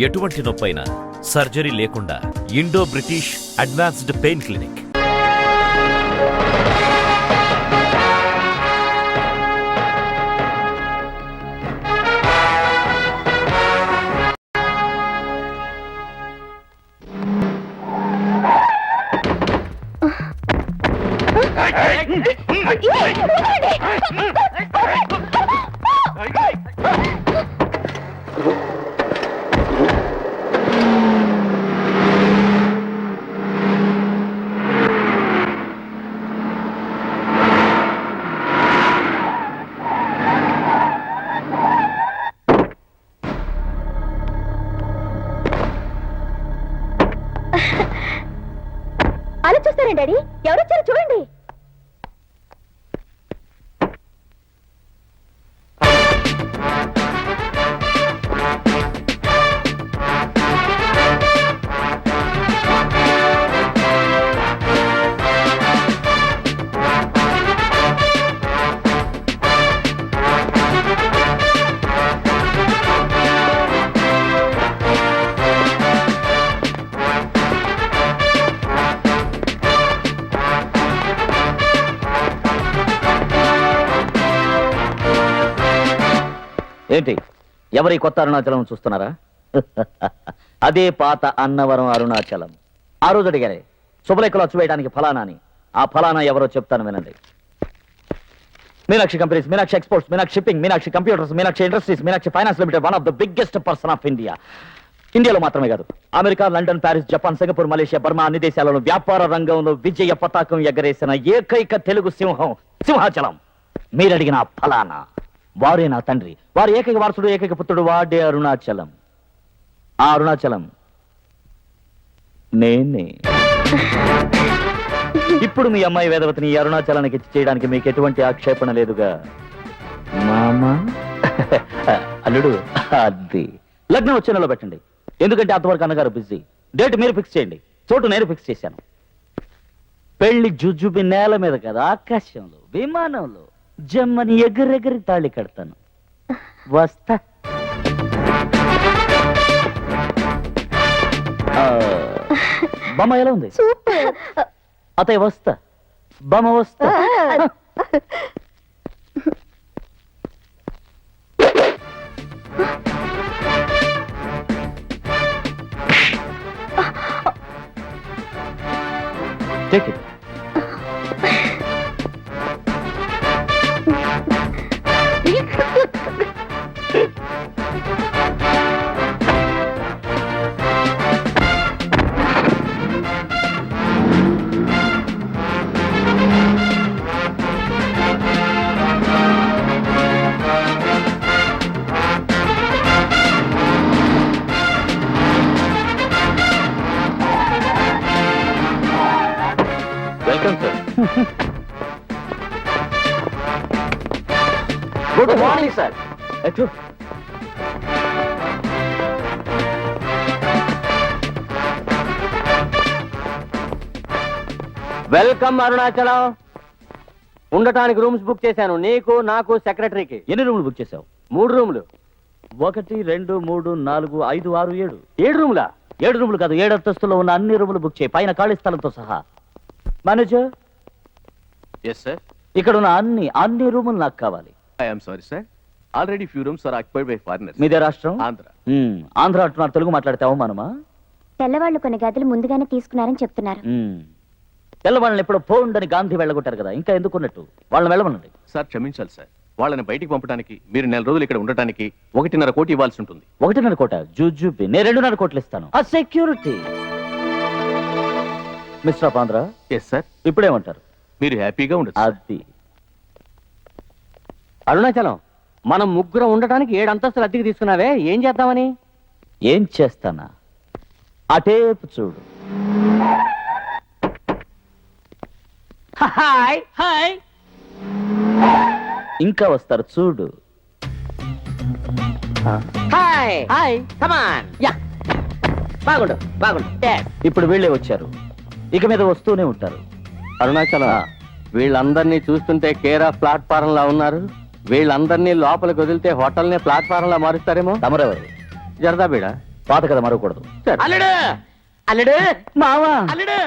ఎటువంటి నొప్పైనా సర్జరీ లేకుండా Indo British advanced pain clinic. అలా చూస్తారండి డాడీ, ఎవరొచ్చారో చూడండి. ఏంటి, ఎవరి కొత్త అరుణాచలం చూస్తున్నారా? అదే పాత అన్నవరం అరుణాచలం. ఆ రోజు అడిగారే శుభలేఖలు అచ్చు వేయడానికి ఫలానా అని. ఆ ఫలానా ఎవరో చెప్తాను వినండి. Meenakshi companies, Meenakshi exports, Meenakshi shipping, Meenakshi computers, Meenakshi industries, Meenakshi finance limited, one of the biggest person of India. ఇండియాలో మాత్రమే కాదు, America, London, Paris, Japan, Singapore, Malaysia, Burma అన్ని దేశాలలో వ్యాపార రంగంలో విజయ పతాకం ఎగరేసిన ఏకైక తెలుగు సింహం సింహాచలం. మీరడిగిన ఫలానా వారే నా తండ్రి, వారి ఏకైక వారసుడు, ఏకైక పుత్రుడు, వాడే అరుణాచలం. ఆ అరుణాచలం నేనే. ఇప్పుడు మీ అమ్మాయి వేదవతిని ఈ అరుణాచలానికి చేయడానికి మీకు ఎటువంటి ఆక్షేపణ లేదుగా మామా? అల్లుడు, అది లగ్నం వచ్చే నెలలో పెట్టండి. ఎందుకంటే అంతవరకు అన్నగారు బిజీ. డేట్ మీరు ఫిక్స్ చేయండి, చోటు నేను ఫిక్స్ చేశాను. పెళ్లి జుజుబి నేల మీద కదా, ఆకాశంలో, విమానంలో జమ్మని ఎగరెగరి తాళి కడతాను. వస్తా. బొమ్మ ఎలా ఉంది? అతయ్య వస్తా. బొమ్మ వస్తా. Take it. Welcome, sir. Good morning, sir. Welcome Arunachalam. ఉండటానికి రూమ్స్ బుక్ చేశాను, నీకు, నాకు, సెక్రటరీకి. ఎన్ని రూములు బుక్ చేశావు? 3 రూములు. 1, 2, 3, 4, 5, 6, 7. 7 రూములా? 7 రూములు కాదు, 7 అంతస్తులో ఉన్న అన్ని రూములు బుక్ చేయి, పైన ఖాళీ స్థలంతో సహా. Manager, Yes, sir. ఇక్కడ ఉన్న అన్ని రూములు నాకు కావాలి. I am sorry, sir. Already few rooms are occupied by foreigners. మీదే రాష్ట్రం? Andhra. ఆంధ్ర అంటున్నారు, తెలుగు మాట్లాడితే అవమానమా? తెల్లవాళ్ళు కొన్ని గదులు ముందుగానే తీసుకున్నారని చెప్తున్నారు. తెల్లవాళ్ళని ఎప్పుడో పోండని గాంధీ వెళ్ళగొట్టారు కదా, ఇంకా ఎందుకున్నట్టు వాళ్ళని వెళ్ళమనండి. సార్ క్షమించాలి సార్, వాళ్ళని బయటికి పంపడానికి మీరు 4 రోజులు ఇక్కడ ఉండటానికి 1.5 కోటి ఇవ్వాల్సి ఉంటుంది. 1.5 కోట జూజుబి, నేను 2.5 కోట్లు ఇస్తాను. ఆ security mister of Andhra. Yes sir. ఇప్పుడేమంటారు? మీరు హ్యాపీగా ఉండదు. అది అరుణాచలం, మనం ముగ్గురం ఉండటానికి 7 అంతస్తులు అద్దెకి తీసుకున్నావే, ఏం చేద్దామని? ఏం చేస్తానా, అటేపు చూడు. Hi hi. ఇంకా వస్తారు చూడు. Hi hi. కమాన్. యా, బాగుండు బాగుండు. ఇప్పుడు వీళ్ళే వచ్చారు, ఇక మీద వస్తూనే ఉంటారు. అరుణాచలం, వీళ్ళందరినీ చూస్తుంటే కేర్ ఆఫ్ ప్లాట్ఫారం లా ఉన్నారు. వీళ్ళందరినీ లోపలికి వదిలితే హోటల్నే ప్లాట్ఫారం లా మారుస్తారేమో. తమరెవరు? జరదా బీడా. పాత కథ మరవకూడదు. అల్లుడు అల్లుడు మావా అల్లుడు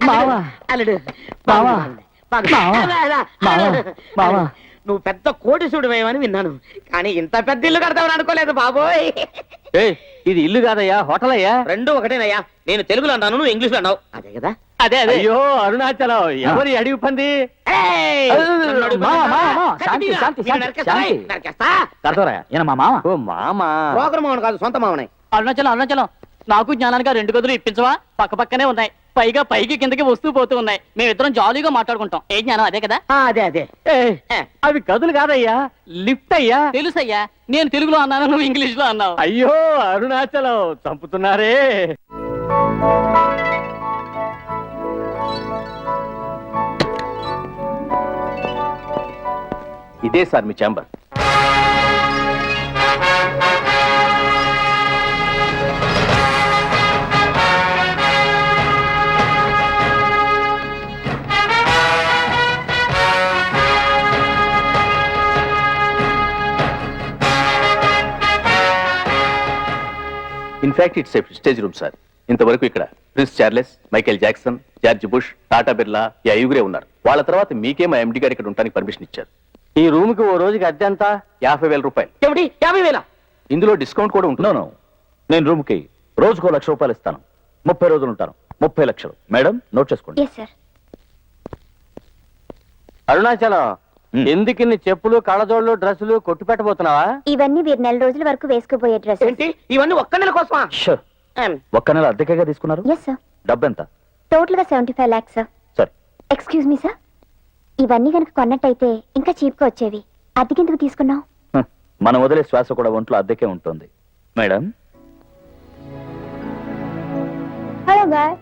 మావా అల్లుడు మావా మావా. మావా మావా నువ్వు పెద్ద కోటీసుడు వేయమని విన్నాను, కానీ ఇంత పెద్ద ఇల్లు కడతావని అనుకోలేదు బాబోయ్. ఇది ఇల్లు కాదయ్యా, హోటల్ అయ్యా. రెండు ఒకటేనయ్యా, నేను తెలుగులో అన్నాను, నువ్వు ఇంగ్లీష్ లో అన్నావు. అదే కదా? అదే అదే. అయ్యో అరుణాచలం, ఎవరి అడిగి పంది? శాంతి శాంతి శాంతి. మా మామ. ఓ మామ. బ్రోకర్ మామను కాదు, సొంత మామనే. అరుణాచలం అరుణాచలం, నాకు జ్ఞానానికి 2 గదులు ఇప్పించవా? పక్క పక్కనే ఉన్నాయి, పైగా పైకి కిందకి వస్తూ పోతూ ఉన్నాయి. మేమిద్దరం జాలీగా మాట్లాడుకుంటాం. ఏ జ్ఞానం అదే కదా? అదే అదే. అవి గదులు కాదయ్యా, లిఫ్ట్ అయ్యా. తెలుసయ్యా, నేను తెలుగులో అన్నాను, నువ్వు ఇంగ్లీష్ లో అన్నావు. అయ్యో అరుణాచలం, చంపుతున్నారే. ఇదే sir me chamber. In fact it's stage room sir. ఇంతవరకు ఇక్కడ prince Charles, Michael Jackson, George bush, Tata Birla ఈ 5గురే ఉన్నారు. వాళ్ళ తర్వాత మీకే మా ఎండి గారు ఇక్కడ ఉండడానికి పర్మిషన్ ఇచ్చారు. ఈ రూమ్ కి ఓ రోజుకి అద్దె ఎంత? 50,000 రూపాయలు. ఏమిటి 50,000? ఇందులో డిస్కౌంట్ కూడా ఉంటుంది. నో, నేను రూమ్ కి రోజుకో 1,00,000 రూపాయలు ఇస్తాను. 30 రోజులు ఉంటాను, 30 లక్షలు. మేడం నోట్ చేసుకోండి. Yes sir. అరుణాచలం, ఎందుకు ఇన్ని చెప్పులు, కళ్ళజోళ్ళు, డ్రెస్సులు కొట్టు పెట్టబోతున్నావా? ఇవన్నీ వీరు 4 రోజుల వరకు వేసుకోబోయే డ్రెస్. ఏంటి ఇవన్నీ ఒక్క నెల కోసమా? ఒక్క నెల అద్దెకేగా తీసుకున్నారు? Yes sir. డబ్బెంత? టోటల్ గా 75 lakhs సార్. సరే. ఎక్స్క్యూజ్ మీ సార్, ఇవన్నీ కనుక కొన్నట్టయితే ఇంకా చీప్ గా వచ్చేవి. అద్దెకెందుకు తీసుకున్నావు? మనం వదిలే శ్వాస కూడా ఒంట్లో అద్దెకే ఉంటుంది. Madam hello guy.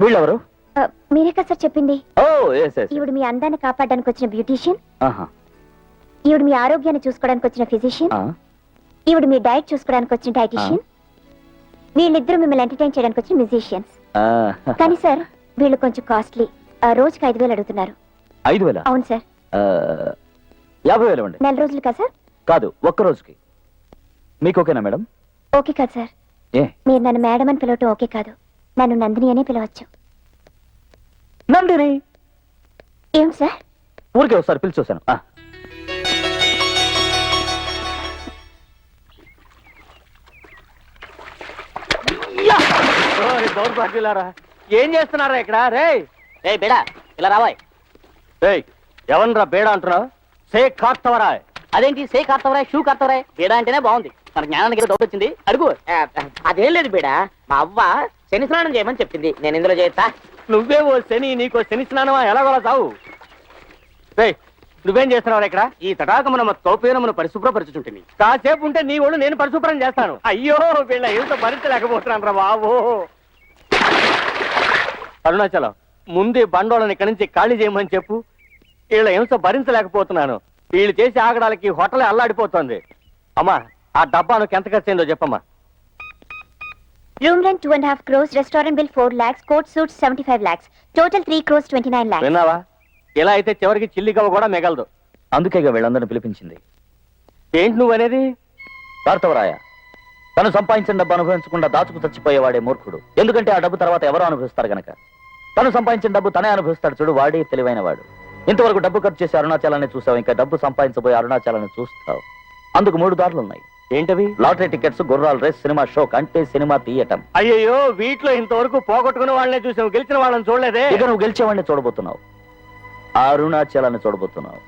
వీళ్ళెవరు? మీరే కదా సార్ చెప్పింది. ఓ ఎస్ ఎస్. ఈవిడ మీ అందాన్ని కాపాడడానికి వచ్చిన బ్యూటీషియన్, ఈవిడ మీ ఆరోగ్యాన్ని చూసుకోవడానికి వచ్చిన ఫిజిషియన్, ఈవిడ మీ డైట్ చూసుకోవడానికి వచ్చిన డైటీషియన్, వీళ్ళిద్దరూ మిమ్మల్ని ఎంటర్టైన్ చేయడానికి వచ్చిన మ్యూజిషియన్స్. కానీ సార్ వీళ్ళు కొంచెం కాస్ట్లీ. రోజుకి 5,000 అడుగుతున్నారు. 5,000? అవును సార్. 50,000 ఇవ్వండి. 4 రోజులు కదా సార్? కాదు, ఒక్క రోజుకి. మీకు ఓకేనా మేడం? ఓకే కాదు సార్. ఏ మీరు నన్ను మేడం అని పిలవటం ఓకే కాదు, నన్ను నందిని అనే పిలవచ్చు. నందిని? ఏమిటి సార్? ఊరికే ఒకసారి పిలిచి చూశాను. దౌర్భాగ్యులారా, ఏం చేస్తున్నారా ఇక్కడ? రే రే బేడా, ఇలా రావాయ్. ఎవనరా బేడా అంటున్నావు? సే కార్తవరా. అదేంటి సే కార్తవరాయ్, షూ కార్తవరాయ్? బేడా అంటేనే బాగుంది. మన జ్ఞానానికి ఏదో డౌట్ వచ్చింది, అడుగు. అదేం లేదు బేడా, మా అవ్వ శని స్నానం చేయమని చెప్పింది, నేను ఇందులో చేస్తా. నువ్వే ఓ శని, నీకో శని స్నానమా? ఎలాగోలా చావు. నువ్వేం చేస్తున్నావు ఇక్కడ? ఈ తటాకమున తోపేనమును పరిశుభ్రపరచుచుంటుంది. కాసేపు ఉంటే నీ ఒళ్ళు నేను పరిశుభ్రం చేస్తాను. అయ్యో వీళ్ళ ఎంత భరించలేకపోతున్నాను రా బాబు. అరుణాచలం, ముందే బండోళ్ళని ఇక్కడి నుంచి ఖాళీ చేయమని చెప్పు. వీళ్ళ హింస భరించలేకపోతున్నాను. వీళ్ళు చేసి ఆగడానికి హోటలే అల్లాడిపోతుంది. అమ్మా, ఆ డబ్బాను ఎంత ఖర్చు అయిందో చెప్పమ్మా. Room rent 2.5 crores, restaurant bill 4 lakhs, coat suits 75 lakhs, total 3 crores 29 lakhs. విన్నావా? ఇలా అయితే చివరికి చిల్లిగవ్వ కూడా మిగలదు. అందుకేగా వీళ్ళందరిని పిలిపించింది. ఏంటి నువ్వనేది? కార్తవరాయ, తను సంపాదించిన డబ్బు అనుభవించకుండా దాచుకు చచ్చిపోయేవాడే మూర్ఖుడు. ఎందుకంటే ఆ డబ్బు తర్వాత ఎవరో అనుభవిస్తారు గనక. తను సంపాదించిన డబ్బు తనే అనుభవిస్తాడు చూడు, వాడే తెలివైన వాడు. ఇంతవరకు డబ్బు ఖర్చు చేసి అరుణాచలాన్ని చూసావు, ఇంకా డబ్బు సంపాదించబోయే అరుణాచలాన్ని చూస్తావు. అందుకు 3 దారులు ఉన్నాయి. ఏంటవి? లాటరీ టికెట్స్, గుర్రాల రేస్, సినిమా షో, అంటే సినిమా తీయటం. అయ్యో, వీటిలో ఇంతవరకు పోగొట్టుకున్న వాళ్ళనే చూసావు, గెలిచిన వాళ్ళని చూడలేదే. ఇక నువ్వు గెలిచేవాడిని చూడబోతున్నావు, అరుణాచలాన్ని చూడబోతున్నావు.